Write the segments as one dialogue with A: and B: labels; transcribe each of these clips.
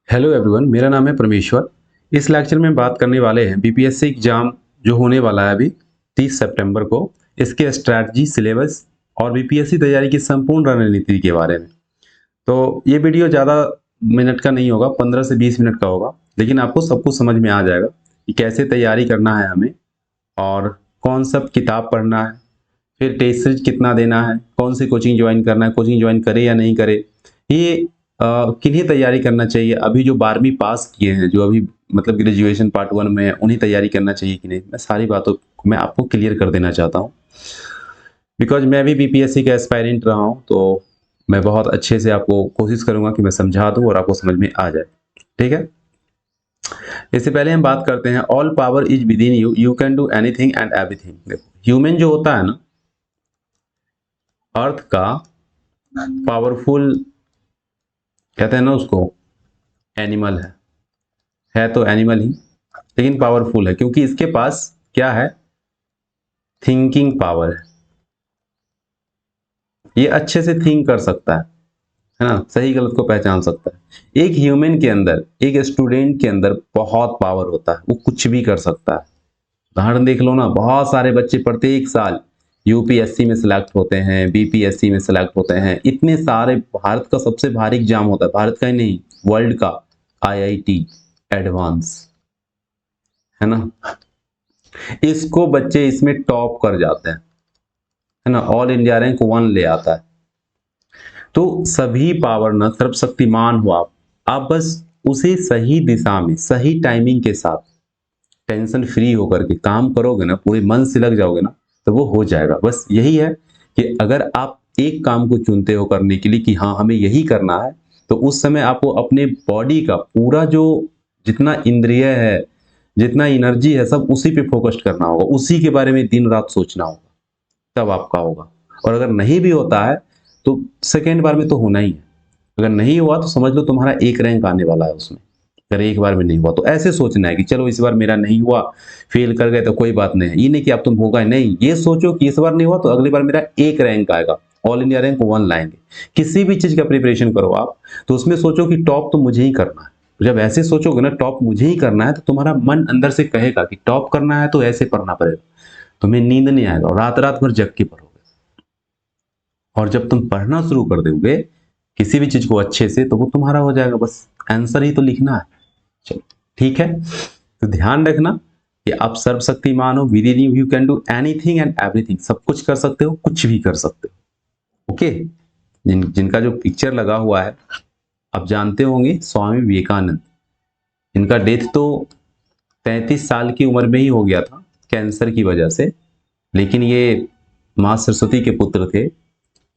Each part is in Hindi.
A: हेलो एवरीवन, मेरा नाम है परमेश्वर। इस लेक्चर में बात करने वाले हैं बीपीएससी एग्जाम जो होने वाला है अभी 30 सितंबर को, इसके स्ट्रैटेजी, सिलेबस और बीपीएससी तैयारी की संपूर्ण रणनीति के बारे में। तो ये वीडियो ज़्यादा मिनट का नहीं होगा, 15 से 20 मिनट का होगा, लेकिन आपको सब कुछ समझ में आ जाएगा कि कैसे तैयारी करना है हमें और कौन सा किताब पढ़ना है, फिर टेस्ट सीरीज कितना देना है, कौन सी कोचिंग ज्वाइन करना है, कोचिंग ज्वाइन करे या नहीं करे, ये किन्हें तैयारी करना चाहिए, अभी जो 12वीं पास किए हैं, जो अभी मतलब ग्रेजुएशन पार्ट 1 में है, उन्हें तैयारी करना चाहिए कि नहीं, मैं सारी बातों को मैं आपको क्लियर कर देना चाहता हूँ। बिकॉज मैं भी बीपीएससी का एस्पायरेंट रहा हूँ, तो मैं बहुत अच्छे से आपको कोशिश करूंगा कि मैं समझा दूँ और आपको समझ में आ जाए। ठीक है, इससे पहले हम बात करते हैं all power is with in you, you can do anything and everything. देखो, ह्यूमन जो होता है ना, अर्थ का पावरफुल कहते हैं ना उसको, एनिमल है तो एनिमल ही, लेकिन पावरफुल है क्योंकि इसके पास क्या है, थिंकिंग पावर है। ये अच्छे से थिंक कर सकता है ना, सही गलत को पहचान सकता है। एक ह्यूमन के अंदर, एक स्टूडेंट के अंदर बहुत पावर होता है, वो कुछ भी कर सकता है। उदाहरण देख लो ना, बहुत सारे बच्चे प्रत्येक साल यूपीएससी में सिलेक्ट होते हैं, बीपीएससी में सिलेक्ट होते हैं, इतने सारे। भारत का सबसे भारी एग्जाम होता है, भारत का ही नहीं, वर्ल्ड का, आईआईटी एडवांस, है ना। इसको बच्चे इसमें टॉप कर जाते हैं, है ना, ऑल इंडिया रैंक 1 ले आता है। तो सभी पावर ना सर्वशक्तिमान हो आप बस उसे सही दिशा में, सही टाइमिंग के साथ, टेंशन फ्री होकर के काम करोगे ना, पूरे मन से लग जाओगे ना, तो वो हो जाएगा। बस यही है कि अगर आप एक काम को चुनते हो करने के लिए कि हाँ हमें यही करना है, तो उस समय आपको अपने बॉडी का पूरा जो जितना इंद्रिय है, जितना एनर्जी है, सब उसी पे फोकस करना होगा, उसी के बारे में दिन रात सोचना होगा, तब आपका होगा। और अगर नहीं भी होता है तो सेकेंड बार में तो होना ही है। अगर नहीं हुआ तो समझ लो तुम्हारा एक रैंक आने वाला है उसमें, अगर एक बार में नहीं हुआ तो। ऐसे सोचना है कि चलो इस बार मेरा नहीं हुआ, फेल कर गए तो कोई बात नहीं है, ये नहीं कि आप तुम होगा नहीं, ये सोचो कि इस बार नहीं हुआ तो अगली बार मेरा एक रैंक आएगा, ऑल इंडिया रैंक 1 लाएंगे। किसी भी चीज का प्रिपरेशन करो आप, तो उसमें सोचो कि टॉप तो मुझे ही करना है। जब ऐसे सोचोगे ना, टॉप मुझे ही करना है, तो तुम्हारा मन अंदर से कहेगा कि टॉप करना है तो ऐसे पढ़ना पड़ेगा, तुम्हें नींद नहीं आएगा और रात रात भर जग के पढ़ोगे। और जब तुम पढ़ना शुरू कर दोगे किसी भी चीज को अच्छे से, तो वो तुम्हारा हो जाएगा, बस आंसर ही तो लिखना है। चलो ठीक है, तो ध्यान रखना कि आप सर्वशक्तिमान हो, with in you you can do anything and everything, सब कुछ कर सकते हो, कुछ भी कर सकते हो। ओके, जिनका जो पिक्चर लगा हुआ है आप जानते होंगे, स्वामी विवेकानंद। इनका डेथ तो 33 साल की उम्र में ही हो गया था, कैंसर की वजह से। लेकिन ये माँ सरस्वती के पुत्र थे।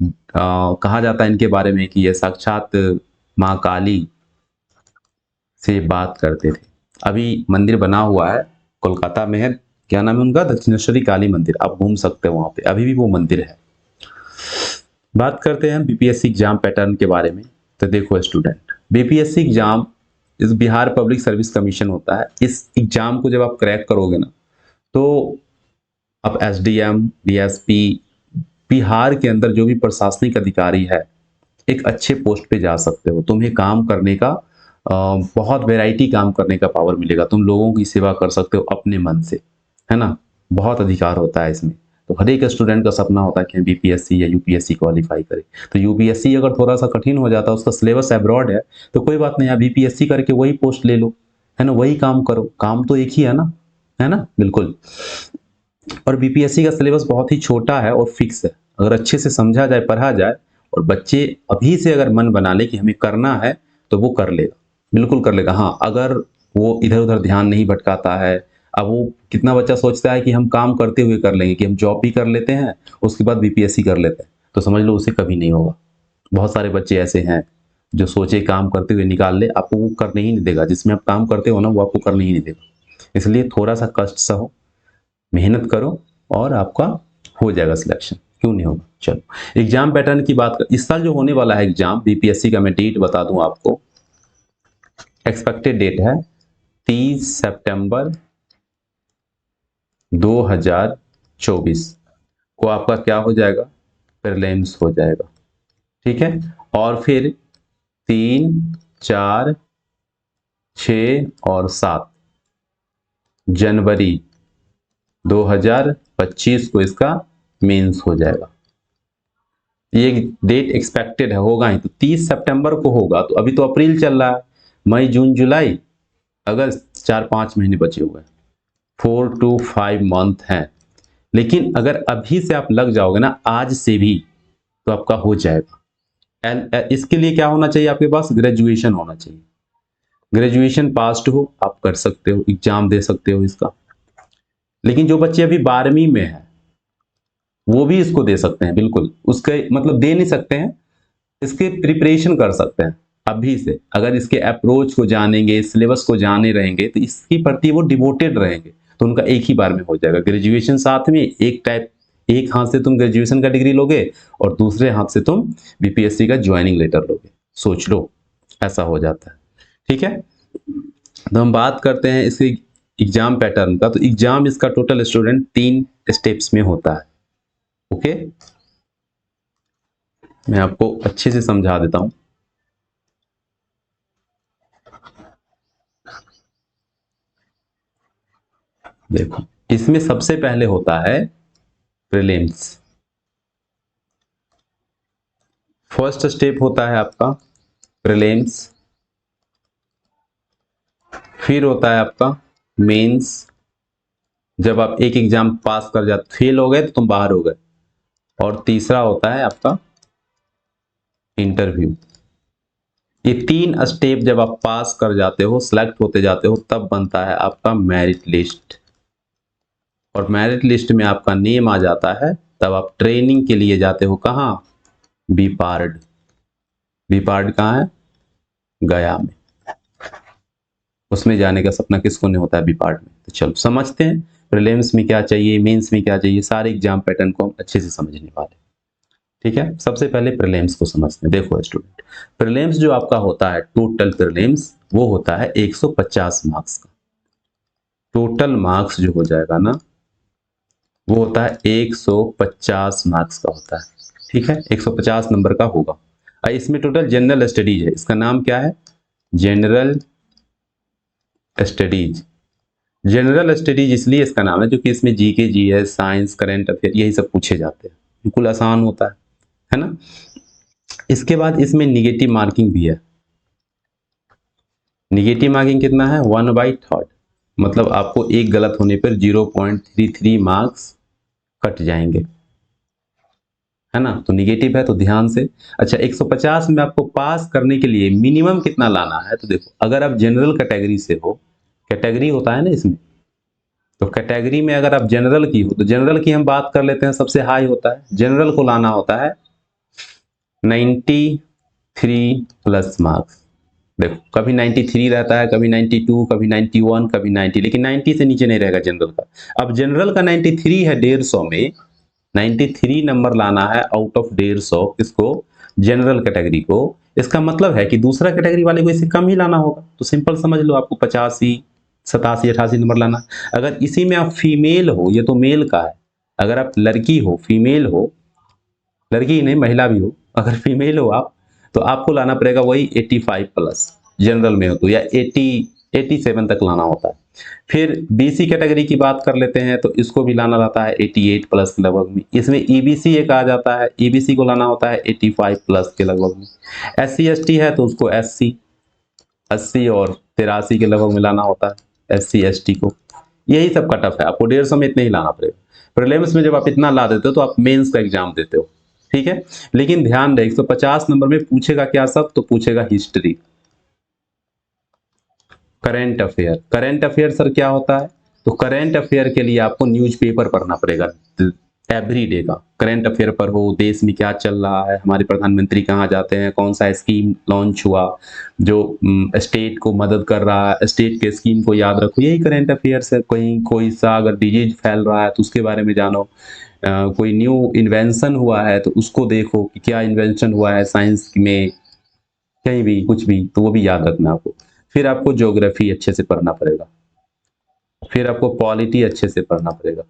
A: कहा जाता है इनके बारे में कि ये साक्षात माँ काली से बात करते थे। अभी मंदिर बना हुआ है, कोलकाता में है, क्या नाम है उनका, दक्षिणेश्वरी काली मंदिर, आप घूम सकते हो वहां पे, अभी भी वो मंदिर है। बात करते हैं बीपीएससी एग्जाम पैटर्न के बारे में। तो देखो स्टूडेंट, बीपीएससी एग्जाम इस बिहार पब्लिक सर्विस कमीशन होता है। इस एग्जाम को जब आप क्रैक करोगे ना, तो आप एसडीएम, डीएसपी, बिहार के अंदर जो भी प्रशासनिक अधिकारी है, एक अच्छे पोस्ट पे जा सकते हो। तुम्हें काम करने का बहुत वैरायटी काम करने का पावर मिलेगा, तुम लोगों की सेवा कर सकते हो अपने मन से, है ना। बहुत अधिकार होता है इसमें। तो हर एक स्टूडेंट का सपना होता है कि बीपीएससी या यूपीएससी क्वालिफाई करे। तो यूपीएससी अगर थोड़ा सा कठिन हो जाता है, उसका सिलेबस अब्रॉड है, तो कोई बात नहीं, आप बीपीएससी करके वही पोस्ट ले लो, है ना, वही काम करो, काम तो एक ही है ना, बिल्कुल। और बीपीएससी का सिलेबस बहुत ही छोटा है और फिक्स है। अगर अच्छे से समझा जाए, पढ़ा जाए, और बच्चे अभी से अगर मन बना ले कि हमें करना है, तो वो कर लेगा, बिल्कुल कर लेगा। हाँ, अगर वो इधर उधर ध्यान नहीं भटकाता है, अब वो कितना बच्चा सोचता है कि हम काम करते हुए कर लेंगे, कि हम जॉब भी कर लेते हैं उसके बाद बीपीएससी कर लेते हैं, तो समझ लो उसे कभी नहीं होगा। बहुत सारे बच्चे ऐसे हैं जो सोचे काम करते हुए निकाल ले, आपको वो करने ही नहीं देगा। जिसमें आप काम करते हो ना, वो आपको करने ही नहीं देगा। इसलिए थोड़ा सा कष्ट सहो, मेहनत करो, और आपका हो जाएगा सिलेक्शन, क्यों नहीं होगा। चलो एग्जाम पैटर्न की बात कर, इस साल जो होने वाला है एग्जाम बीपीएससी का, मैं डेट बता दूं आपको। एक्सपेक्टेड डेट है 30 सितंबर 2024 को आपका क्या हो जाएगा, प्रीलिम्स हो जाएगा। ठीक है, और फिर 3, 4, 6 और 7 जनवरी 2025 को इसका मेंस हो जाएगा। ये डेट एक्सपेक्टेड है, होगा ही तो 30 सितंबर को होगा। तो अभी तो अप्रैल चल रहा है, मई जून जुलाई अगस्त, 4-5 महीने बचे हुए हैं, 4 to 5 मंथ हैं। लेकिन अगर अभी से आप लग जाओगे ना, आज से भी, तो आपका हो जाएगा। इसके लिए क्या होना चाहिए, आपके पास ग्रेजुएशन होना चाहिए। ग्रेजुएशन पास्ड हो, आप कर सकते हो, एग्जाम दे सकते हो इसका। लेकिन जो बच्चे अभी 12वीं में है वो भी इसको दे सकते हैं, बिल्कुल। उसके मतलब दे नहीं सकते हैं, इसके प्रिपरेशन कर सकते हैं अभी से। अगर इसके अप्रोच को जानेंगे, सिलेबस को जाने रहेंगे, तो इसकी प्रति वो डिवोटेड रहेंगे, तो उनका एक ही बार में हो जाएगा ग्रेजुएशन। साथ में एक हाथ से तुम ग्रेजुएशन का डिग्री लोगे और दूसरे हाथ से तुम बीपीएससी का ज्वाइनिंग लेटर लोगे। सोच लो, ऐसा हो जाता है। ठीक है, तो हम बात करते हैं इसके एग्जाम पैटर्न का। तो एग्जाम इसका टोटल स्टूडेंट 3 स्टेप्स में होता है। ओके, मैं आपको अच्छे से समझा देता हूं। देखो, इसमें सबसे पहले होता है प्रीलिम्स। फर्स्ट स्टेप होता है आपका प्रीलिम्स, फिर होता है आपका मेंस। जब आप एक एग्जाम पास कर जाते, फेल हो गए तो तुम बाहर हो गए। और तीसरा होता है आपका इंटरव्यू। ये 3 स्टेप जब आप पास कर जाते हो, सिलेक्ट होते जाते हो, तब बनता है आपका मेरिट लिस्ट। और मेरिट लिस्ट में आपका नेम आ जाता है, तब आप ट्रेनिंग के लिए जाते हो। कहाँ? बीपार्ड। बीपार्ड कहाँ है? गया में। उसमें जाने का सपना किसको नहीं होता है, बीपार्ड में। तो चलो समझते हैं प्रीलिम्स में क्या चाहिए, मेंस में क्या चाहिए, सारे एग्जाम पैटर्न को हम अच्छे से समझने वाले। ठीक है, सबसे पहले प्रीलिम्स को समझते हैं। देखो स्टूडेंट, प्रीलिम्स जो आपका होता है, टोटल प्रीलिम्स, वो होता है 150 मार्क्स का। टोटल मार्क्स जो हो जाएगा ना, वो होता है 150 मार्क्स का होता है। ठीक है, 150 नंबर का होगा। और इसमें टोटल जनरल स्टडीज है। इसका नाम क्या है? General studies. जनरल स्टडीज इसलिए इसका नाम है क्योंकि इसमें GK, GS, science, current affair, यही सब पूछे जाते हैं। बिल्कुल आसान होता है ना। इसके बाद इसमें निगेटिव मार्किंग भी है। निगेटिव मार्किंग कितना है? 1/3। मतलब आपको एक गलत होने पर 0.33 मार्क्स कट जाएंगे, है ना। तो निगेटिव है, तो ध्यान से। अच्छा, 150 में आपको पास करने के लिए मिनिमम कितना लाना है? तो देखो, अगर आप जनरल कैटेगरी से हो, कैटेगरी होता है ना इसमें, तो कैटेगरी में अगर आप जनरल की हो, तो जनरल की हम बात कर लेते हैं, सबसे हाई होता है। जनरल को लाना होता है 93 प्लस मार्क्स। देखो, कभी 93 रहता है, कभी 92, कभी 91, कभी 90, लेकिन 90 से नीचे नहीं रहेगा जनरल का। अब जनरल का 93 है 150 में, 93 नंबर लाना है आउट ऑफ 150 किसको? जनरल कैटेगरी को। इसका मतलब है कि दूसरा कैटेगरी वाले को इससे कम ही लाना होगा। तो सिंपल समझ लो, आपको 85, 87, 88 नंबर लाना। अगर इसी में आप फीमेल हो, ये तो मेल का है, अगर आप लड़की हो, फीमेल हो, लड़की ही नहीं महिला भी हो, अगर फीमेल हो आप, तो आपको लाना पड़ेगा वही 85 प्लस। जनरल में हो तो, या 87 तक लाना होता है। फिर बीसी कैटेगरी की बात कर लेते हैं, तो इसको भी लाना रहता है 88 प्लस के लगभग में। इसमें ईबीसी एक आ जाता है, ईबीसी को लाना होता है 85 प्लस के लगभग में। एससी एसटी है तो उसको 80 और 83 के लगभग में लाना होता है एससी एसटी को। यही सब कट ऑफ है, आपको 150 में इतना ही लाना पड़ेगा। प्रीलिम्स में जब आप इतना ला देते हो तो आप मेंस का एग्जाम देते हो। ठीक है, लेकिन ध्यान रहे 150 नंबर में पूछेगा क्या? सब तो पूछेगा history, current affair. Current affair sir क्या होता है? तो करंट अफेयर के लिए आपको न्यूज़पेपर पढ़ना पड़ेगा, एवरी डे का करंट अफेयर पर हो। देश में क्या चल रहा है, हमारे प्रधानमंत्री कहाँ जाते हैं, कौन सा स्कीम लॉन्च हुआ जो स्टेट को मदद कर रहा है, स्टेट के स्कीम को याद रखो, यही करंट अफेयर्स है। कहीं कोई सा अगर डिजीज फैल रहा है तो उसके बारे में जानो। कोई न्यू इन्वेंशन हुआ है तो उसको देखो कि क्या इन्वेंशन हुआ है साइंस में, कहीं भी कुछ भी, तो वो भी याद रखना आपको। फिर आपको ज्योग्राफी अच्छे से पढ़ना पड़ेगा, फिर आपको पॉलिटी अच्छे से पढ़ना पड़ेगा,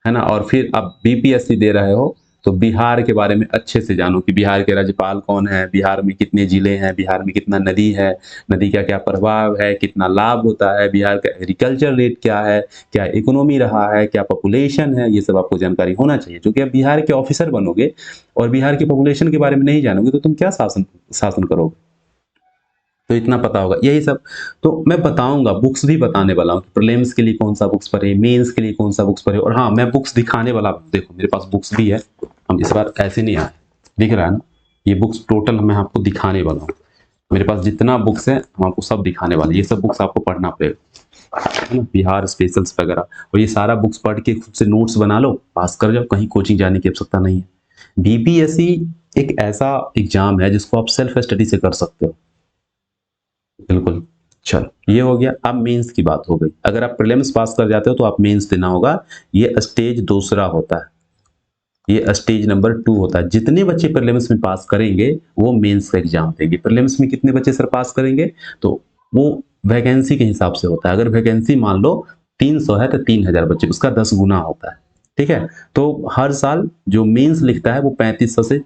A: है ना। और फिर आप बीपीएससी दे रहे हो तो बिहार के बारे में अच्छे से जानो कि बिहार के राज्यपाल कौन है, बिहार में कितने जिले हैं, बिहार में कितना नदी है, नदी का क्या प्रभाव है, कितना लाभ होता है, बिहार का एग्रीकल्चर रेट क्या है, क्या इकोनॉमी रहा है, क्या पॉपुलेशन है, ये सब आपको जानकारी होना चाहिए। क्योंकि आप बिहार के ऑफिसर बनोगे और बिहार की पॉपुलेशन के बारे में नहीं जानोगे तो तुम क्या शासन करोगे। तो इतना पता होगा, यही सब तो मैं बताऊंगा, बुक्स भी बताने वाला हूँ कि प्रीलिम्स के लिए कौन सा बुक्स पढ़े, मेंस के लिए कौन सा बुक्स पढ़े। और हाँ, मैं बुक्स दिखाने वाला, देखो मेरे पास बुक्स भी है, हम इस बार ऐसे नहीं आए, दिख रहा है ना, ये बुक्स टोटल मैं आपको दिखाने वाला हूँ। मेरे पास जितना बुक्स है हम आपको सब दिखाने वाले, ये सब बुक्स आपको पढ़ना पड़ेगा, है ना, बिहार स्पेशल्स वगैरह। और ये सारा बुक्स पढ़ के खुद से नोट्स बना लो, पास कर जाओ, कहीं कोचिंग जाने की आवश्यकता नहीं है। बीपीएससी एक ऐसा एग्जाम है जिसको आप सेल्फ स्टडी से कर सकते हो, बिल्कुल। चलो ये हो गया। अब मेंस की बात हो गई। अगर आप प्रीलिम्स पास कर जाते हो तो आप मेंस देना होगा, ये स्टेज दूसरा होता है, ये स्टेज नंबर 2 होता है। जितने बच्चे प्रीलिम्स में पास करेंगे वो मेंस का एग्जाम देंगे। प्रीलिम्स में कितने बच्चे सर पास करेंगे, तो वो वैकेंसी के हिसाब से होता है। अगर वैकेंसी मान लो 300 है तो 3000 बच्चे, उसका 10 गुना होता है, ठीक है। तो हर साल जो मेंस लिखता है वो 3500 से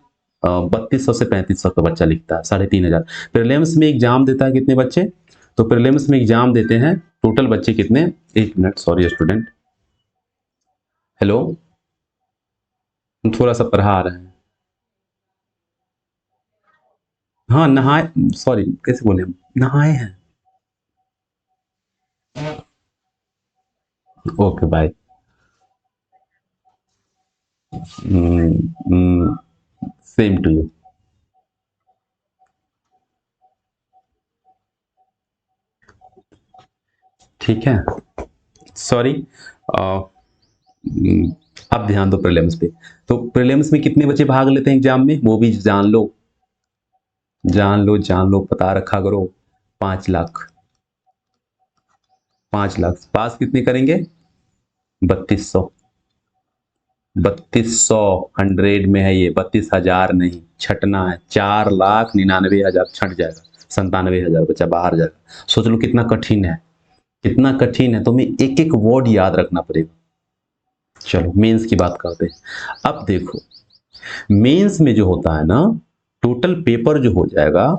A: 3200 से 3500 का बच्चा लिखता है, 3500। प्रीलिम्स में एग्जाम देता है कितने बच्चे, तो प्रीलिम्स में एग्जाम देते हैं टोटल बच्चे कितने, एक मिनट, सॉरी स्टूडेंट, हेलो, थोड़ा सा पढ़ा रहे हैं। हाँ नहाए, सॉरी कैसे बोले हम, नहाए हैं। Okay bye. Same to you. ठीक है, सॉरी। अब ध्यान दो प्रीलिम्स पे। तो प्रीलिम्स में कितने बच्चे भाग लेते हैं एग्जाम में, वो भी जान लो, जान लो, जान लो, पता रखा करो। 5 लाख, 5 लाख पास कितने करेंगे, 3200, 3200, 100 में है ये, 32,000 नहीं, छटना है, 4,99,000 छट जाएगा, 97,000 बच्चा बाहर जाएगा। सोच लो कितना कठिन है, कितना कठिन है, तुम्हें एक एक वर्ड याद रखना पड़ेगा। चलो मेंस की बात करते हैं। अब देखो मेंस में जो होता है ना, टोटल पेपर जो हो जाएगा,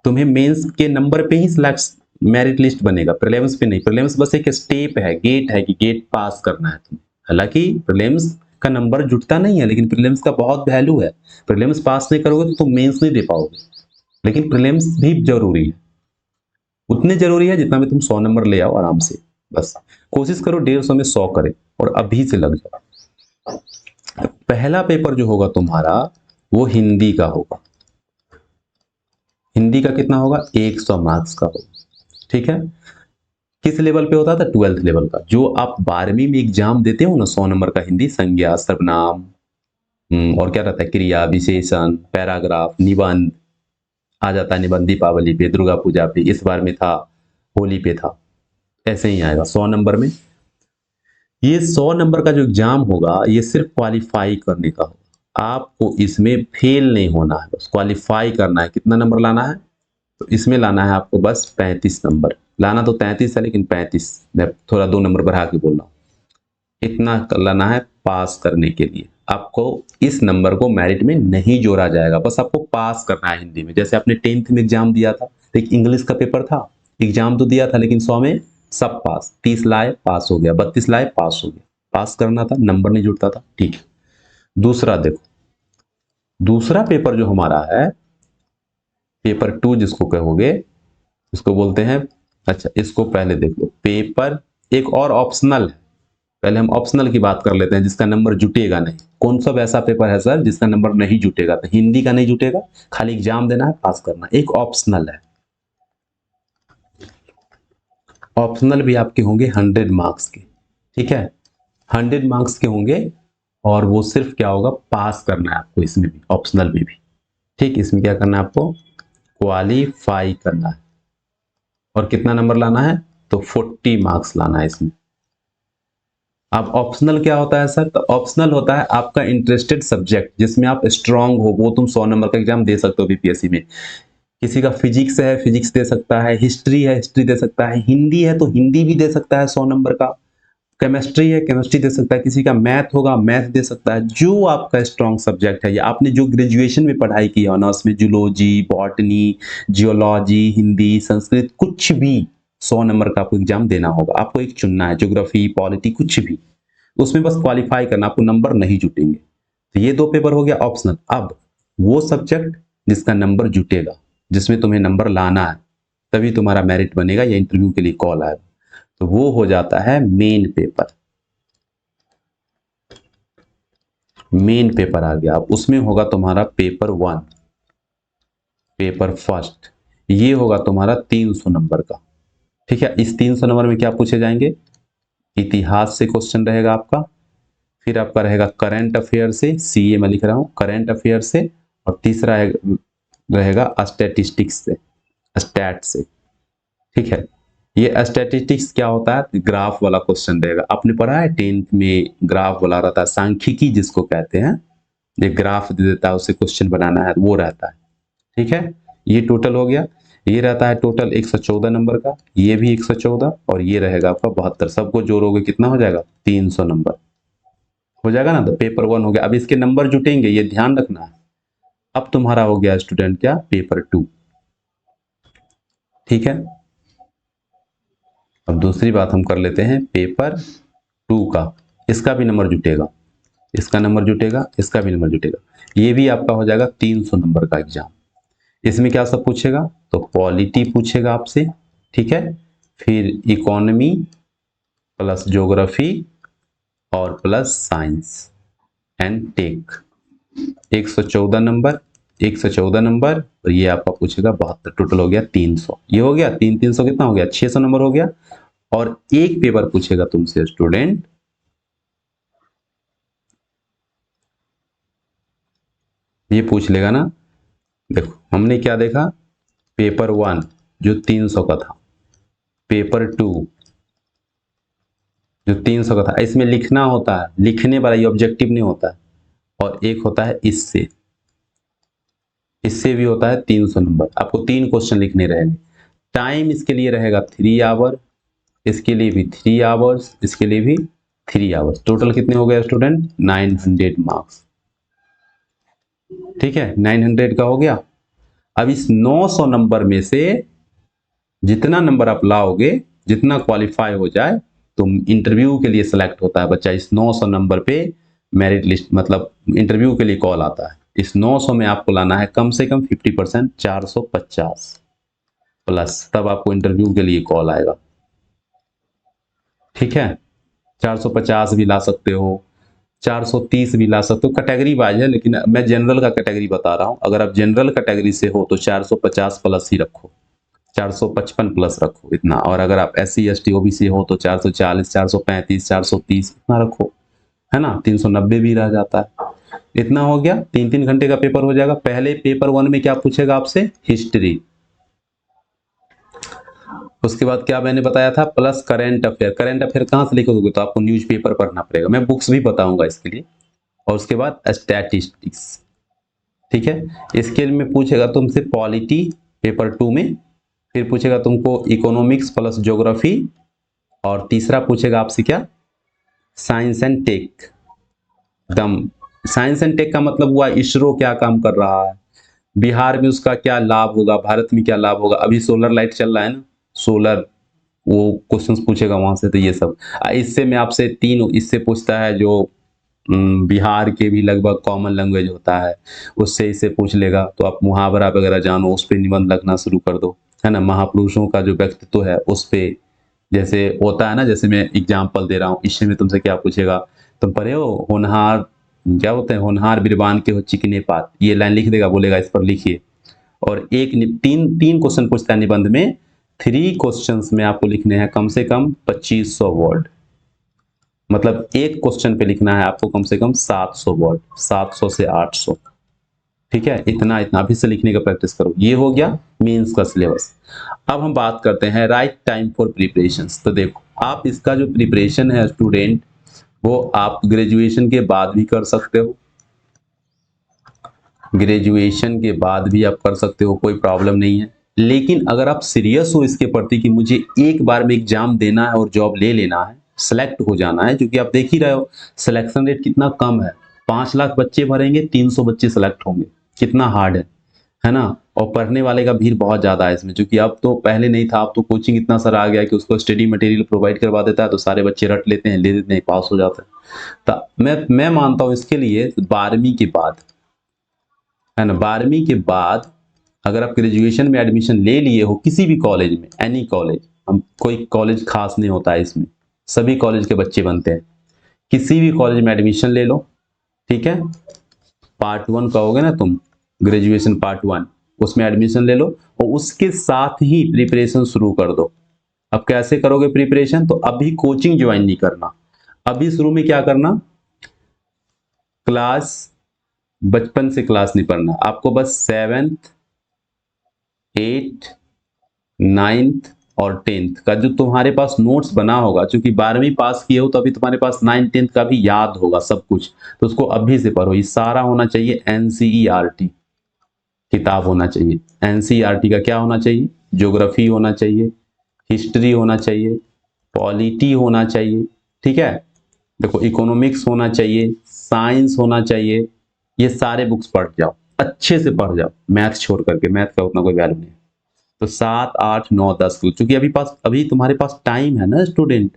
A: तुम्हें मेंस के नंबर पे ही सिलेक्ट मेरिट लिस्ट बनेगा, प्रीलिम्स पे नहीं। प्रीलिम्स बस एक स्टेप है, गेट है कि गेट पास करना है तुम्हें। हालांकि प्रीलिम्स का नंबर जुटता नहीं है, लेकिन प्रीलिम्स का बहुत वैल्यू है। प्रीलिम्स पास नहीं करोगे तो तुम मेंस नहीं दे पाओगे, लेकिन प्रीलिम्स भी जरूरी है, उतने जरूरी है जितना में तुम 100 नंबर ले आओ आराम से। बस कोशिश करो 150 में 100 करे, और अभी से लग जाओ। पहला पेपर जो होगा तुम्हारा वो हिंदी का होगा। हिंदी का कितना होगा, 100 मार्क्स का होगा, ठीक है। किस लेवल पे होता था, 12th लेवल का। जो आप 12वीं में एग्जाम देते हो ना, 100 नंबर का हिंदी, संज्ञा, सर्वनाम, और क्या रहता है, क्रिया, विशेषण, पैराग्राफ, निबंध आ जाता है, निबंध दीपावली पे, दुर्गा पूजा पे, इस बार में था, होली पे था, ऐसे ही आएगा 100 नंबर में। ये 100 नंबर का जो एग्जाम होगा ये सिर्फ क्वालिफाई करने का होगा, आपको इसमें फेल नहीं होना है, बस क्वालिफाई करना है। कितना नंबर लाना है, तो इसमें लाना है आपको बस 35 नंबर। लाना तो 33 है लेकिन 35, मैं थोड़ा 2 नंबर बढ़ा के बोल रहा हूँ, इतना लाना है पास करने के लिए। आपको इस नंबर को मेरिट में नहीं जोड़ा जाएगा, बस आपको पास करना है हिंदी में। जैसे आपने 10th में एग्जाम दिया था, एक इंग्लिश का पेपर था, एग्जाम तो दिया था लेकिन 100 में सब पास, 30 लाए पास हो गया, 32 लाए पास हो गया, पास करना था, नंबर नहीं जुड़ता था, ठीक है। दूसरा देखो, दूसरा पेपर जो हमारा है, पेपर 2 जिसको कहोगे, इसको बोलते हैं, अच्छा इसको पहले देख लो, पेपर एक और ऑप्शनल है। पहले हम ऑप्शनल की बात कर लेते हैं, जिसका नंबर जुटेगा नहीं। कौन सा वैसा पेपर है सर जिसका नंबर नहीं जुटेगा, तो हिंदी का नहीं जुटेगा, खाली एग्जाम देना है, पास करना, एक ऑप्शनल है। ऑप्शनल भी आपके होंगे 100 मार्क्स के, ठीक है, 100 मार्क्स के होंगे, और वो सिर्फ क्या होगा, पास करना है आपको इसमें भी, ऑप्शनल में भी, ठीक। इसमें क्या करना है आपको, क्वालिफाई करना है, और कितना नंबर लाना है, तो 40 मार्क्स लाना है इसमें। अब ऑप्शनल क्या होता है सर, तो ऑप्शनल होता है आपका इंटरेस्टेड सब्जेक्ट जिसमें आप स्ट्रांग हो, वो तुम 100 नंबर का एग्जाम दे सकते हो बीपीएससी में। किसी का फिजिक्स है, फिजिक्स दे सकता है, हिस्ट्री है, हिस्ट्री दे सकता है, हिंदी है तो हिंदी भी दे सकता है 100 नंबर का, केमिस्ट्री है, केमिस्ट्री दे सकता है, किसी का मैथ होगा, मैथ दे सकता है। जो आपका स्ट्रॉन्ग सब्जेक्ट है या आपने जो ग्रेजुएशन में पढ़ाई की है ऑनर्स में, zoology, botany, geology, Hindi, Sanskrit, कुछ भी 100 नंबर का आपको एग्जाम देना होगा। आपको एक चुनना है, ज्योग्राफी, पॉलिटी, कुछ भी, उसमें बस क्वालिफाई करना, आपको नंबर नहीं जुटेंगे। तो ये 2 पेपर हो गया ऑप्शनल। अब वो सब्जेक्ट जिसका नंबर जुटेगा, जिसमें तुम्हें नंबर लाना है, तभी तुम्हारा मेरिट बनेगा या इंटरव्यू के लिए कॉल आएगा, तो वो हो जाता है मेन पेपर। मेन पेपर आ गया। अब उसमें होगा तुम्हारा पेपर 1, पेपर फर्स्ट, ये होगा तुम्हारा 300 नंबर का। ठीक है, इस 300 नंबर में क्या पूछे जाएंगे? इतिहास से क्वेश्चन रहेगा आपका, फिर आपका रहेगा करंट अफेयर से, सीए में लिख रहा हूं, करंट अफेयर से, और तीसरा रहेगा स्टैटिस्टिक्स से, स्टैट से। ठीक है, ये स्टैटिस्टिक्स क्या होता है? ग्राफ वाला क्वेश्चन रहेगा। आपने पढ़ा है 10th में, ग्राफ वाला रहता है, सांख्यिकी जिसको कहते हैं, ये ग्राफ दे देता है, उससे क्वेश्चन बनाना है, वो रहता है। ठीक है, ये टोटल हो गया। ये रहता है टोटल 114 नंबर का, ये भी 114, और ये रहेगा आपका 72। सबको जोड़ोगे कितना हो जाएगा? 300 नंबर हो जाएगा ना। तो पेपर 1 हो गया। अब इसके नंबर जुटेंगे, ये ध्यान रखना है। अब तुम्हारा हो गया स्टूडेंट क्या? पेपर 2। ठीक है, अब दूसरी बात हम कर लेते हैं पेपर 2 का। इसका भी नंबर जुटेगा, इसका नंबर जुटेगा, इसका भी नंबर जुटेगा। ये भी आपका हो जाएगा 300 नंबर का एग्जाम। इसमें क्या सब पूछेगा? तो पॉलिटी पूछेगा आपसे, ठीक है, फिर इकोनॉमी प्लस ज्योग्राफी और plus science and tech. 114 number, 114 number, और ये आपका पूछेगा 72। टोटल हो गया 300। ये हो गया 300 कितना हो गया? 600 नंबर हो गया। और एक पेपर पूछेगा तुमसे स्टूडेंट, ये पूछ लेगा ना। देखो हमने क्या देखा? पेपर 1 जो 300 का था, पेपर 2 जो 300 का था, इसमें लिखना होता है, लिखने वाला ये ऑब्जेक्टिव नहीं होता है। और एक होता है इससे, इससे भी होता है 300 नंबर। आपको 3 क्वेश्चन लिखने रहेंगे। टाइम इसके लिए रहेगा 3 आवर, इसके लिए भी 3 आवर्स, इसके लिए भी 3 आवर्स। टोटल कितने हो गए स्टूडेंट? 900 मार्क्स। ठीक है, 900 का हो गया। अब इस 900 नंबर में से जितना नंबर आप लाओगे, जितना क्वालिफाई हो जाए, तो इंटरव्यू के लिए सिलेक्ट होता है बच्चा। इस 900 नंबर पे मेरिट लिस्ट, मतलब इंटरव्यू के लिए कॉल आता है। इस 900 में आपको लाना है कम से कम 50%, 450 प्लस, तब आपको इंटरव्यू के लिए कॉल आएगा। ठीक है, 450 भी ला सकते हो, 430 भी ला सकते हो, कैटेगरी वाइज है, लेकिन मैं जनरल का कैटेगरी बता रहा हूं। अगर आप जनरल कैटेगरी से हो तो 450 प्लस ही रखो, 455 प्लस रखो इतना। और अगर आप SC ST OBC हो तो 440, 435, 430 इतना रखो, है ना। 390 भी रह जाता है। इतना हो गया। 3-3 घंटे का पेपर हो जाएगा। पहले पेपर 1 में क्या पूछेगा आपसे? हिस्ट्री। उसके बाद क्या मैंने बताया था? Plus current affair. Current affair कहां से लिखोगे? तो आपको न्यूज़पेपर पढ़ना पड़ेगा, मैं बुक्स भी बताऊंगा इसके लिए। और उसके बाद स्टैटिस्टिक्स। ठीक है, इसके में पूछेगा तुमसे पॉलिटी पेपर 2 में, फिर पूछेगा तुमको इकोनॉमिक्स प्लस ज्योग्राफी, और तीसरा पूछेगा आपसे क्या? Science and tech. एकदम साइंस एंड टेक का मतलब हुआ इसरो क्या काम कर रहा है, बिहार में उसका क्या लाभ होगा, भारत में क्या लाभ होगा। अभी सोलर लाइट चल रहा है ना, सोलर, वो क्वेश्चंस पूछेगा वहां से। तो ये सब इससे मैं आपसे 3 इससे पूछता है, जो बिहार के भी लगभग कॉमन लैंग्वेज होता है, उससे इसे पूछ लेगा। तो आप मुहावरा वगैरह जानो, उस पर निबंध लगना शुरू कर दो, है ना। महापुरुषों का जो व्यक्तित्व है उस पे, जैसे होता है ना, जैसे मैं एग्जाम्पल दे रहा हूँ, इससे में तुमसे क्या पूछेगा? तुम पढ़े हो होनहार, क्या होते हैं? होनहार बिरबान के हो चिकने पात, ये लाइन लिख देगा, बोलेगा इस पर लिखिए। और तीन क्वेश्चन पूछता है निबंध में। 3 क्वेश्चंस में आपको लिखने हैं कम से कम 2500 वर्ड, मतलब एक क्वेश्चन पे लिखना है आपको कम से कम 700 वर्ड, 700 से 800। ठीक है, इतना इतना अभी से लिखने का प्रैक्टिस करो। ये हो गया मेंस का सिलेबस। अब हम बात करते हैं राइट टाइम फॉर प्रिपरेशंस। तो देखो, आप इसका जो प्रिपरेशन है स्टूडेंट, वो आप ग्रेजुएशन के बाद भी कर सकते हो, ग्रेजुएशन के बाद भी आप कर सकते हो, कोई प्रॉब्लम नहीं है। लेकिन अगर आप सीरियस हो इसके प्रति कि मुझे एक बार में एग्जाम देना है और जॉब ले लेना है, सेलेक्ट हो जाना है, क्योंकि आप देख ही रहे हो सिलेक्शन रेट कितना कम है। 5 लाख बच्चे भरेंगे, 300 बच्चे सेलेक्ट होंगे, कितना हार्ड है ना। और पढ़ने वाले का भीड़ बहुत ज़्यादा है इसमें, क्योंकि अब तो पहले नहीं था, अब तो कोचिंग इतना सारा आ गया है कि उसको स्टडी मटेरियल प्रोवाइड करवा देता है, तो सारे बच्चे रट लेते हैं, ले लेते हैं, पास हो जाते हैं। तो मैं मानता हूँ इसके लिए 12वीं के बाद, है ना, 12वीं के बाद अगर आप ग्रेजुएशन में एडमिशन ले लिए हो किसी भी कॉलेज में, एनी कॉलेज, हम कोई कॉलेज खास नहीं होता है इसमें, सभी कॉलेज के बच्चे बनते हैं, किसी भी कॉलेज में एडमिशन ले लो, ठीक है। पार्ट 1 कहोगे ना तुम, ग्रेजुएशन पार्ट 1, उसमें एडमिशन ले लो और उसके साथ ही प्रिपरेशन शुरू कर दो। अब कैसे करोगे प्रिपरेशन, तो अभी कोचिंग ज्वाइन नहीं करना, अभी शुरू में क्या करना, क्लास, बचपन से क्लास नहीं पढ़ना आपको, बस 7th 8th 9th और 10th का जो तुम्हारे पास नोट्स बना होगा, क्योंकि 12वीं पास किए हो तो अभी तुम्हारे पास 9th 10th का भी याद होगा सब कुछ, तो उसको अभी से पढ़ो। ये सारा होना चाहिए एनसीईआरटी किताब होना चाहिए। एनसीईआरटी का क्या होना चाहिए, ज्योग्राफी होना चाहिए, हिस्ट्री होना चाहिए, पॉलिटी होना चाहिए, ठीक है, देखो इकोनॉमिक्स होना चाहिए, साइंस होना चाहिए, ये सारे बुक्स पढ़ जाओ, अच्छे से पढ़ जाओ, मैथ छोड़ करके, मैथ का उतना कोई वैल्यू नहीं है। तो 7 8 9 10, क्योंकि अभी तुम्हारे पास टाइम है ना स्टूडेंट,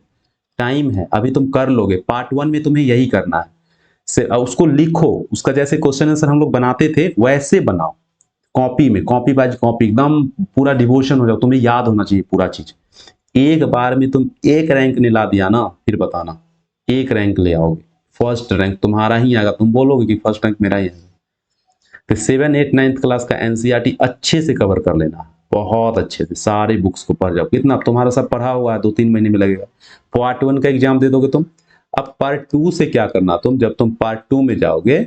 A: टाइम है, अभी तुम कर लोगे। पार्ट 1 में तुम्हें यही करना है, से उसको लिखो, उसका जैसे क्वेश्चन आंसर हम लोग बनाते थे वैसे बनाओ, कॉपी में, कॉपी बाय कॉपी, एकदम पूरा डिवोशन हो जाओ, तुम्हें याद होना चाहिए पूरा चीज। एक बार में तुम एक रैंक ने ला दिया ना, फिर बताना, एक रैंक ले आओगे, फर्स्ट रैंक तुम्हारा ही आएगा, तुम बोलोगे कि फर्स्ट रैंक मेरा ही है। फिर 7 8 9th क्लास का एनसीईआरटी अच्छे से कवर कर लेना, बहुत अच्छे से सारे बुक्स को पढ़ जाओ, कितना तुम्हारा सब पढ़ा हुआ है, 2-3 महीने में लगेगा। पार्ट 1 का एग्जाम दे दोगे तुम। अब पार्ट 2 से क्या करना, तुम जब तुम पार्ट 2 में जाओगे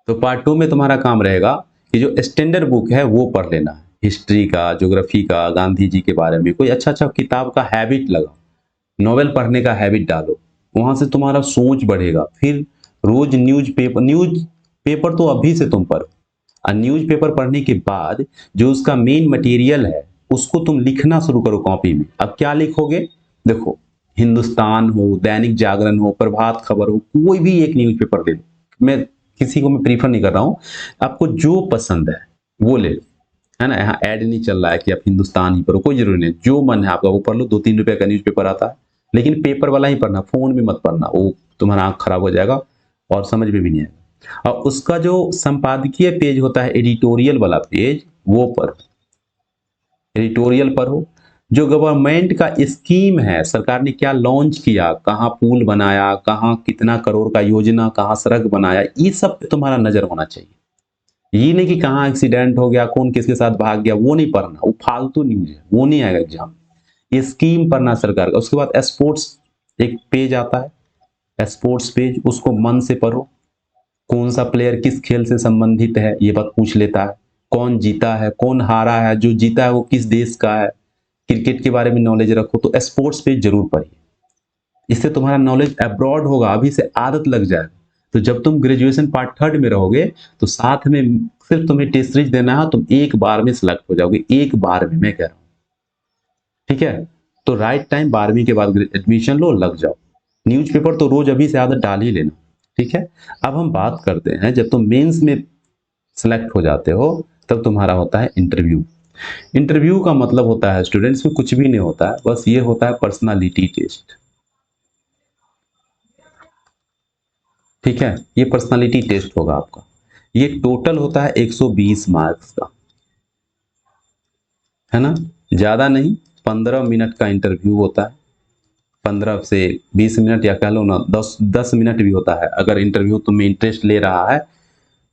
A: तो पार्ट 2 में तुम्हारा काम रहेगा कि जो स्टैंडर्ड बुक है वो पढ़ लेना है, हिस्ट्री का, ज्योग्राफी का, गांधी जी के बारे में कोई अच्छा अच्छा किताब का हैबिट लगाओ, नॉवेल पढ़ने का हैबिट डालो, वहां से तुम्हारा सोच बढ़ेगा। फिर रोज न्यूज पेपर तो अभी से तुम पढ़ो, और न्यूज पेपर पढ़ने के बाद जो उसका मेन मटेरियल है उसको तुम लिखना शुरू करो कॉपी में। अब क्या लिखोगे, देखो, हिंदुस्तान हो, दैनिक जागरण हो, प्रभात खबर हो, कोई भी एक न्यूज पेपर ले लो, मैं किसी को मैं प्रीफर नहीं कर रहा हूं, आपको जो पसंद है वो ले लो, है ना। यहाँ ऐड नहीं चल रहा है कि आप हिंदुस्तान ही पढ़ो, कोई जरूरी नहीं, जो मन है आपका वो पढ़ लो, 2-3 रुपए का न्यूज़पेपर आता है, लेकिन पेपर वाला ही पढ़ना, फोन में मत पढ़ना, वो तुम्हारा आंख खराब हो जाएगा और समझ में भी नहीं आएगा। और उसका जो संपादकीय पेज होता है, एडिटोरियल वाला पेज, वो पढ़ो, एडिटोरियल पढ़ो। जो गवर्नमेंट का स्कीम है, सरकार ने क्या लॉन्च किया, कहाँ पुल बनाया, कहाँ कितना करोड़ का योजना, कहाँ सड़क बनाया, ये सब पे तुम्हारा नजर होना चाहिए। ये नहीं कि कहाँ एक्सीडेंट हो गया, कौन किसके साथ भाग गया, वो नहीं पढ़ना, वो फालतू न्यूज है, वो नहीं आएगा एग्जाम। ये स्कीम पढ़ना सरकार का। उसके बाद स्पोर्ट्स एक पेज आता है, स्पोर्ट्स पेज, उसको मन से पढ़ो, कौन सा प्लेयर किस खेल से संबंधित है ये बात पूछ लेता है, कौन जीता है, कौन हारा है, जो जीता है वो किस देश का है, क्रिकेट के बारे में नॉलेज रखो। तो स्पोर्ट्स पेज जरूर पढ़िए, इससे तुम्हारा नॉलेज अब्रॉड होगा, अभी से आदत लग जाएगा। तो जब तुम ग्रेजुएशन पार्ट 3 में रहोगे तो साथ में सिर्फ तुम्हें टेस्ट सीरीज देना है, तुम एक बार में सिलेक्ट हो जाओगे, एक बार में, मैं कह रहा हूँ, ठीक है। तो राइट टाइम 12वीं के बाद एडमिशन लो, लग जाओ। न्यूज़पेपर तो रोज अभी से आदत डाल ही लेना, ठीक है। अब हम बात करते हैं, जब तुम मेंस में सिलेक्ट हो जाते हो तब तुम्हारा होता है इंटरव्यू। इंटरव्यू का मतलब होता है स्टूडेंट्स में कुछ भी नहीं होता है, बस ये होता है पर्सनालिटी टेस्ट, ठीक है। ये पर्सनालिटी टेस्ट होगा आपका, ये टोटल होता है 120 मार्क्स का, है ना, ज्यादा नहीं, 15 मिनट का इंटरव्यू होता है, 15 से 20 मिनट, या कह लो ना 10 मिनट भी होता है। अगर इंटरव्यू तुम्हें इंटरेस्ट ले रहा है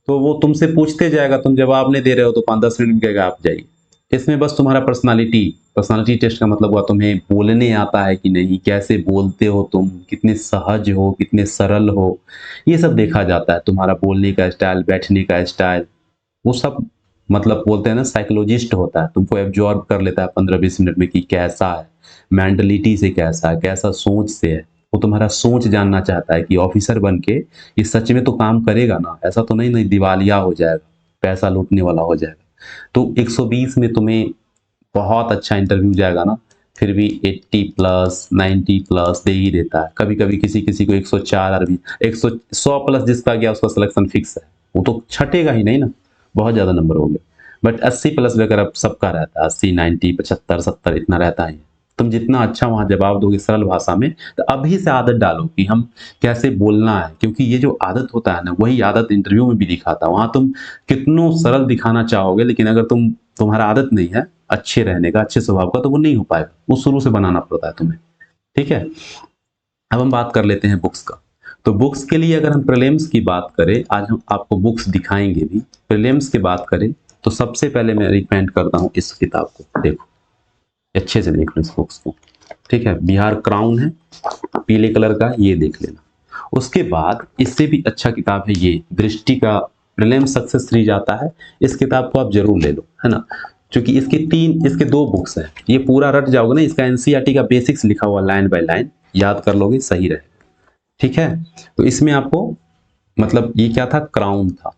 A: तो वो तुमसे पूछते जाएगा, तुम जवाब नहीं दे रहे हो तो 5-10 मिनट लगेगा, आप जाइए। इसमें बस तुम्हारा पर्सनालिटी टेस्ट का मतलब हुआ तुम्हें बोलने आता है कि नहीं, कैसे बोलते हो तुम, कितने सहज हो, कितने सरल हो, ये सब देखा जाता है। तुम्हारा बोलने का स्टाइल, बैठने का स्टाइल, वो सब मतलब बोलते हैं ना, साइकोलॉजिस्ट होता है, तुमको एब्जॉर्ब कर लेता है 15-20 मिनट में कि कैसा है, मेंटलिटी से कैसा है, कैसा सोच से है। वो तुम्हारा सोच जानना चाहता है कि ऑफिसर बन के ये सच में तो काम करेगा ना, ऐसा तो नहीं नहीं दिवालिया हो जाएगा, पैसा लूटने वाला हो जाएगा। तो 120 में तुम्हें बहुत अच्छा इंटरव्यू जाएगा ना, फिर भी 80 प्लस 90 प्लस दे ही देता है। कभी कभी किसी किसी को 104 अरबी 100 प्लस जिसका गया उसका सिलेक्शन फिक्स है, वो तो छटेगा ही नहीं ना, बहुत ज़्यादा नंबर हो गया। बट 80 प्लस वगैरह सबका रहता है, 80 90 75 70 इतना रहता है। तुम जितना अच्छा वहाँ जवाब दोगे सरल भाषा में, तो अभी से आदत डालो कि हम कैसे बोलना है, क्योंकि ये जो आदत होता है ना, वही आदत इंटरव्यू में भी दिखाता है। वहाँ तुम कितनों सरल दिखाना चाहोगे, लेकिन अगर तुम्हारा आदत नहीं है अच्छे रहने का, अच्छे स्वभाव का, तो वो नहीं हो पाएगा, वो शुरू से बनाना पड़ता है तुम्हें। ठीक है, अब हम बात कर लेते हैं बुक्स का। तो बुक्स के लिए अगर हम प्रीलिम्स की बात करें, आज हम आपको बुक्स दिखाएंगे भी। प्रीलिम्स की बात करें तो सबसे पहले मैं रिकमेंड करता हूँ इस किताब को, देखो अच्छे से देख लो इस बुक्स को। ठीक है, बिहार क्राउन है, पीले कलर का, ये देख लेना। उसके बाद इससे भी अच्छा किताब है ये, दृष्टि का प्रीलिम सक्सेस सीरीज आता है, इस किताब को आप जरूर ले लो, है ना। क्योंकि इसके दो बुक्स हैं, ये पूरा रट जाओगे ना, इसका एनसीईआरटी का बेसिक्स लिखा हुआ लाइन बाय लाइन, याद कर लोगे सही रहे। ठीक है, तो इसमें आपको मतलब ये क्या था, क्राउन था,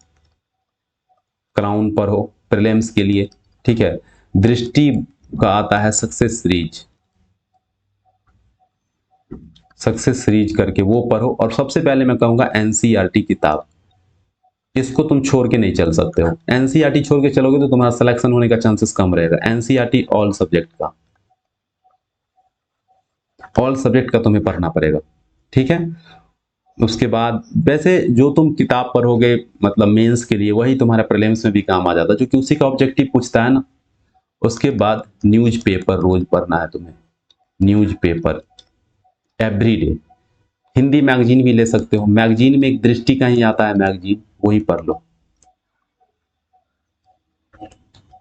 A: क्राउन पर हो प्रीलिम्स के लिए। ठीक है, दृष्टि का आता है सक्सेस सीरीज, सक्सेस सीरीज करके वो पढ़ो। और सबसे पहले मैं कहूंगा एनसीईआरटी किताब, इसको तुम छोड़ के नहीं चल सकते हो। एनसीईआरटी छोड़ के चलोगे तो तुम्हारा सिलेक्शन होने का चांसेस कम रहेगा। एनसीईआरटी ऑल सब्जेक्ट का, ऑल सब्जेक्ट का तुम्हें पढ़ना पड़ेगा। ठीक है, उसके बाद वैसे जो तुम किताब पढ़ोगे मतलब मेंस के लिए, वही तुम्हारा प्रीलिम्स में भी काम आ जाता है, क्योंकि उसी का ऑब्जेक्टिव पूछता है ना। उसके बाद न्यूज पेपर रोज पढ़ना है तुम्हें, news paper everyday. Hindi magazine भी ले सकते हो, मैगजीन में एक दृष्टि का ही आता है मैगजीन, वही पढ़ लो।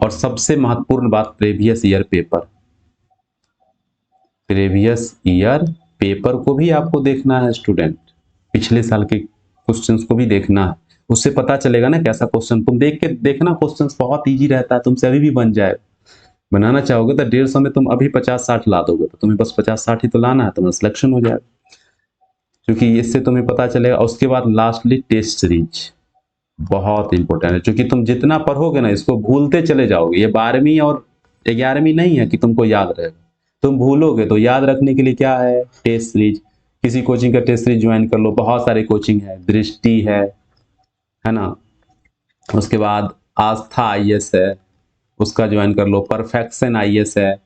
A: और सबसे महत्वपूर्ण बात, previous year paper, previous year paper को भी आपको देखना है स्टूडेंट, पिछले साल के क्वेश्चंस को भी देखना है। उससे पता चलेगा ना कैसा क्वेश्चन, तुम देख के देखना, क्वेश्चंस बहुत इजी रहता है, तुमसे अभी भी बन जाए। बनाना चाहोगे तो 150 में तुम अभी 50-60 ला दोगे, तो तुम्हें बस 50-60 ही तो लाना है, तुम्हारा सिलेक्शन हो जाएगा, क्योंकि इससे तुम्हें पता चलेगा। उसके बाद लास्टली टेस्ट सीरीज बहुत इंपॉर्टेंट है, क्योंकि तुम जितना पढ़ोगे ना इसको भूलते चले जाओगे। ये 12वीं और 11वीं नहीं है कि तुमको याद रहेगा, तुम भूलोगे। तो याद रखने के लिए क्या है, टेस्ट सीरीज। किसी कोचिंग का टेस्ट सीरीज ज्वाइन कर लो, बहुत सारे कोचिंग है, दृष्टि है ना। उसके बाद आस्था आईएएस है, उसका ज्वाइन कर लो। परफेक्शन आईएएस है,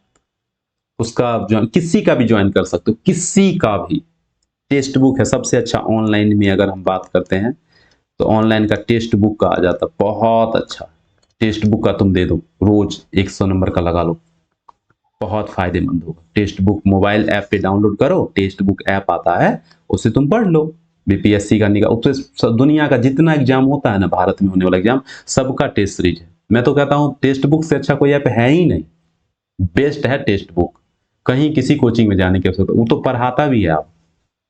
A: उसका ज्वाइन, किसी का भी ज्वाइन कर सकते हो, किसी का भी। टेक्स्ट बुक है सबसे अच्छा ऑनलाइन में, अगर हम बात करते हैं तो ऑनलाइन का टेक्स्ट बुक का आ जाता, बहुत अच्छा। टेक्स्ट बुक का तुम दे दो, रोज 100 नंबर का लगा लो, बहुत फायदेमंद होगा। टेक्स्ट बुक मोबाइल ऐप पे डाउनलोड करो, टेक्स्ट बुक ऐप आता है, उससे तुम पढ़ लो। बीपीएससी का निकाल, उससे दुनिया का जितना एग्जाम होता है ना, भारत में होने वाला एग्जाम, सबका टेस्ट सीरीज है। मैं तो कहता हूँ टेक्स्ट बुक से अच्छा कोई ऐप है ही नहीं, बेस्ट है टेक्स्ट बुक। कहीं किसी कोचिंग में जाने की आवश्यकता, वो तो पढ़ाता भी है आप,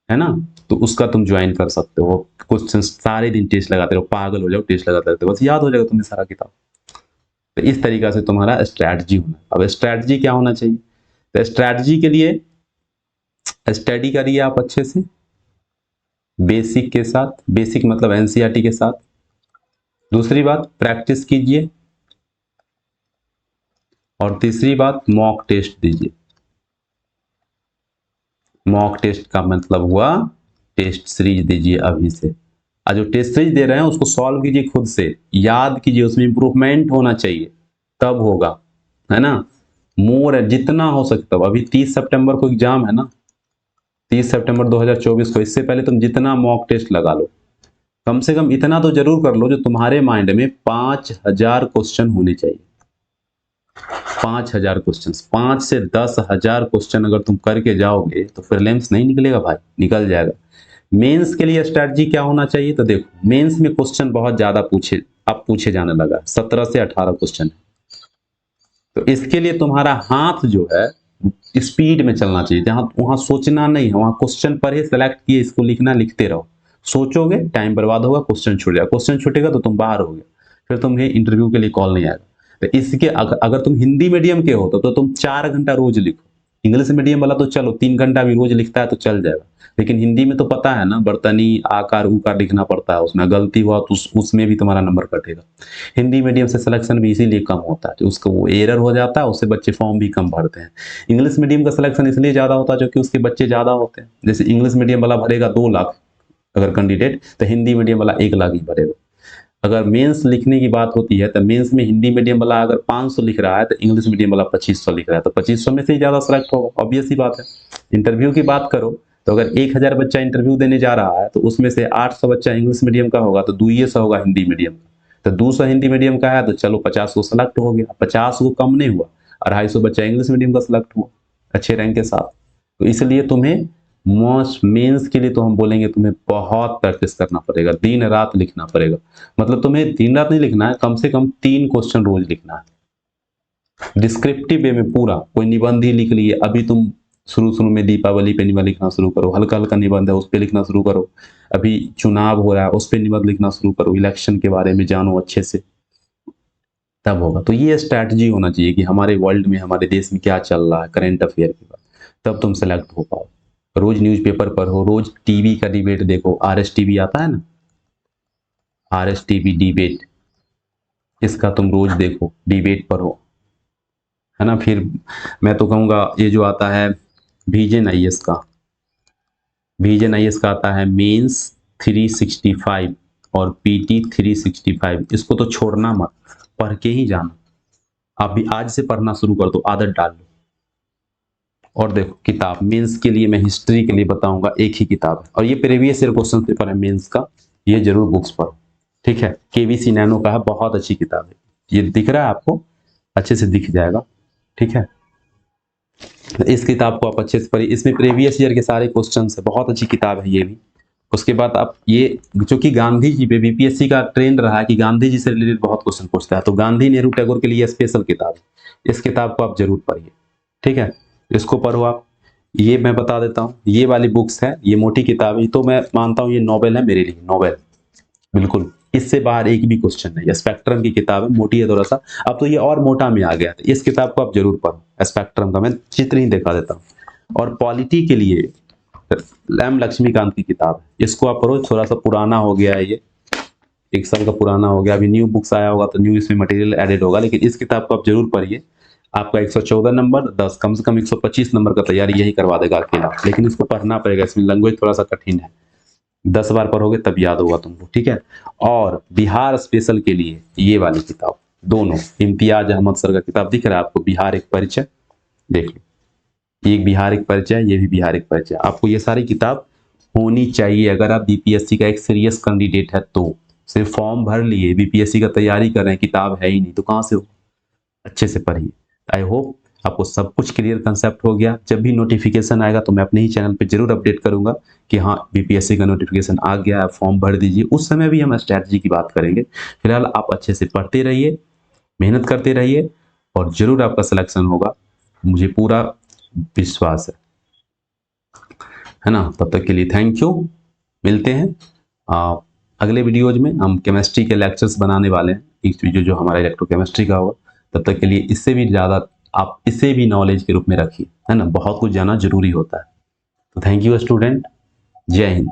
A: है ना। तो उसका तुम ज्वाइन कर सकते हो, क्वेश्चन सारे दिन टेस्ट लगाते रहो, पागल हो जाओ, टेस्ट लगाते रहते हो, बस याद हो जाएगा तुम्हें सारा किताब। तो इस तरीका से तुम्हारा स्ट्रैटेजी होना। अब स्ट्रैटेजी क्या होना चाहिए, तो स्ट्रैटेजी के लिए स्टडी करिए आप अच्छे से, बेसिक के साथ, बेसिक मतलब एनसीईआरटी के साथ। दूसरी बात, प्रैक्टिस कीजिए। और तीसरी बात, मॉक टेस्ट दीजिए। मॉक टेस्ट का मतलब हुआ टेस्ट सीरीज दीजिए अभी से। और जो टेस्ट सीरीज दे रहे हैं उसको सॉल्व कीजिए खुद से, याद कीजिए, उसमें इंप्रूवमेंट होना चाहिए, तब होगा, है ना। मोर है जितना हो सकता हो। अभी 30 सितंबर को एग्जाम है ना, 30 सितंबर 2024 को, इससे पहले तुम जितना मॉक टेस्ट लगा लो, कम से कम इतना तो जरूर कर लो जो तुम्हारे माइंड में 5000 क्वेश्चन होने चाहिए। 5000 क्वेश्चन, 5 से 10,000 क्वेश्चन अगर तुम करके जाओगे तो प्रीलिम्स नहीं निकलेगा भाई, निकल जाएगा। मेंस के लिए स्ट्रैटेजी क्या होना चाहिए, तो देखो मेंस में क्वेश्चन बहुत ज्यादा पूछे जाने लगा, 17 से 18 क्वेश्चन। तो इसके लिए तुम्हारा हाथ जो है स्पीड में चलना चाहिए, जहां वहां सोचना नहीं है, वहां क्वेश्चन पर ही सेलेक्ट किए, इसको लिखना, लिखते रहो। सोचोगे टाइम बर्बाद होगा, क्वेश्चन छूट जाएगा, क्वेश्चन छूटेगा तो तुम बाहर हो गए, फिर तुम्हें इंटरव्यू के लिए कॉल नहीं आएगा। तो इसके अगर तुम हिंदी मीडियम के हो तो तुम 4 घंटा रोज लिखो, इंग्लिश मीडियम वाला तो चलो 3 घंटा भी रोज लिखता है तो चल जाएगा, लेकिन हिंदी में तो पता है ना, बर्तनी आकार उकार लिखना पड़ता है, उसमें गलती हुआ तो उसमें भी तुम्हारा नंबर कटेगा। हिंदी मीडियम से सिलेक्शन भी इसीलिए कम होता है, जो उसको वो एरर हो जाता है, उससे बच्चे फॉर्म भी कम भरते हैं। इंग्लिश मीडियम का सिलेक्शन इसलिए ज़्यादा होता है क्योंकि उसके बच्चे ज़्यादा होते हैं। जैसे इंग्लिश मीडियम वाला भरेगा 2 लाख अगर कैंडिडेट, तो हिंदी मीडियम वाला 1 लाख ही भरेगा। अगर मेंस लिखने की बात होती है तो मेंस में हिंदी मीडियम वाला अगर 500 लिख रहा है तो इंग्लिश मीडियम वाला 2500 लिख रहा है, तो 2500 में से ही ज़्यादा सेलेक्ट होगा, ऑब्वियस ही बात है। इंटरव्यू की बात करो तो अगर 1000 बच्चा इंटरव्यू देने जा रहा है तो उसमें से 800 बच्चा इंग्लिश मीडियम का होगा, तो 200 होगा हिंदी मीडियम का। तो 200 हिंदी मीडियम का है तो चलो 50 को सेलेक्ट हो गया, 50 को कम नहीं हुआ, 250 बच्चा इंग्लिश मीडियम का सेलेक्ट हुआ अच्छे रैंक के साथ। तो इसलिए तुम्हें मोस्ट मेंस के लिए तो हम बोलेंगे तुम्हें बहुत प्रैक्टिस करना पड़ेगा, दिन रात लिखना पड़ेगा। मतलब तुम्हें दिन रात नहीं लिखना है, कम से कम 3 क्वेश्चन रोज लिखना है डिस्क्रिप्टिव वे में पूरा। कोई निबंध ही लिख लिए, अभी तुम शुरू में दीपावली पे निबंध लिखना शुरू करो, हल्का हल्का निबंध है उस पर लिखना शुरू करो। अभी चुनाव हो रहा है उस पर निबंध लिखना शुरू करो, इलेक्शन के बारे में जानो अच्छे से, तब होगा। तो ये स्ट्रैटेजी होना चाहिए कि हमारे वर्ल्ड में हमारे देश में क्या चल रहा है करेंट अफेयर के बाद, तब तुम सेलेक्ट हो पाओ। रोज न्यूज़पेपर पढ़ो, रोज टीवी का डिबेट देखो, आरएस टीवी आता है ना, आरएस टीवी डिबेट, इसका तुम रोज देखो, डिबेट पढ़ो, है ना। फिर मैं तो कहूँगा ये जो आता है विजन आईएएस का, विजन आईएएस का आता है मेंस 365 और पीटी 365, इसको तो छोड़ना मत, पढ़ के ही जाना। आप भी आज से पढ़ना शुरू कर दो, आदत डाल लो। और देखो किताब मेंस के लिए मैं हिस्ट्री के लिए बताऊंगा, एक ही किताब है और ये प्रीवियस ईयर क्वेश्चन पेपर है मेंस का, ये जरूर बुक्स पढ़ो, ठीक है। केवीसी नैनो का है, बहुत अच्छी किताब है, ये दिख रहा है आपको, अच्छे से दिख जाएगा, ठीक है। इस किताब को आप अच्छे से पढ़िए, इसमें प्रीवियस ईयर के सारे क्वेश्चन है, बहुत अच्छी किताब है ये भी। उसके बाद आप ये जो कि गांधी जी पे बीपीएससी का ट्रेंड रहा है कि गांधी जी से रिलेटेड बहुत क्वेश्चन पूछता है, तो गांधी नेहरू टैगोर के लिए स्पेशल किताब है, इस किताब को आप जरूर पढ़िए, ठीक है। इसको पढ़ो आप। ये मैं बता देता हूँ, ये वाली बुक्स है, ये मोटी किताब है, तो मैं मानता हूँ ये नॉवेल है मेरे लिए, नॉवेल बिल्कुल, इससे बाहर एक भी क्वेश्चन नहीं। स्पेक्ट्रम की किताब है, मोटी है थोड़ा सा, अब तो ये और मोटा में आ गया, तो इस किताब को आप जरूर पढ़ो, स्पेक्ट्रम का मैं चित्र ही दिखा देता हूँ। और पॉलिटी के लिए एम लक्ष्मीकांत की किताब है, इसको आप पढ़ो, थोड़ा सा पुराना हो गया है, ये 1 साल का पुराना हो गया, अभी न्यू बुक्स आया होगा तो न्यू इसमें मटेरियल एडेड होगा, लेकिन इस किताब को आप जरूर पढ़िए। आपका 114 नंबर 10 कम से कम 125 नंबर का तैयारी यही करवा देगा अकेला, लेकिन इसको पढ़ना पड़ेगा, इसमें लैंग्वेज थोड़ा सा कठिन है, 10 बार पढ़ोगे तब याद होगा तुमको, ठीक है। और बिहार स्पेशल के लिए ये वाली किताब, दोनों, इम्तियाज अहमद सर का किताब दिख रहा है आपको, बिहार एक परिचय, देख लो, एक बिहार एक परिचय, ये भी बिहार एक परिचय, आपको ये सारी किताब होनी चाहिए अगर आप बीपीएससी का एक सीरियस कैंडिडेट है तो। सिर्फ फॉर्म भर लिए, बीपीएससी का तैयारी कर रहे हैं, किताब है ही नहीं तो कहाँ से हो, अच्छे से पढ़िए। आई होप आपको सब कुछ क्लियर कंसेप्ट हो गया। जब भी नोटिफिकेशन आएगा तो मैं अपने ही चैनल पे जरूर अपडेट करूंगा कि हाँ बीपीएससी का नोटिफिकेशन आ गया है, फॉर्म भर दीजिए, उस समय भी हम स्ट्रैटेजी की बात करेंगे। फिलहाल आप अच्छे से पढ़ते रहिए, मेहनत करते रहिए और जरूर आपका सिलेक्शन होगा, मुझे पूरा विश्वास है ना। तब तक के लिए थैंक यू, मिलते हैं अगले वीडियोज में। हम केमिस्ट्री के लेक्चर्स बनाने वाले हैं, एक वीडियो जो हमारा इलेक्ट्रोकेमिस्ट्री का होगा। तब तक के लिए इससे भी ज़्यादा आप इसे भी नॉलेज के रूप में रखिए, है ना, बहुत कुछ जानना जरूरी होता है। तो थैंक यू स्टूडेंट, जय हिंद।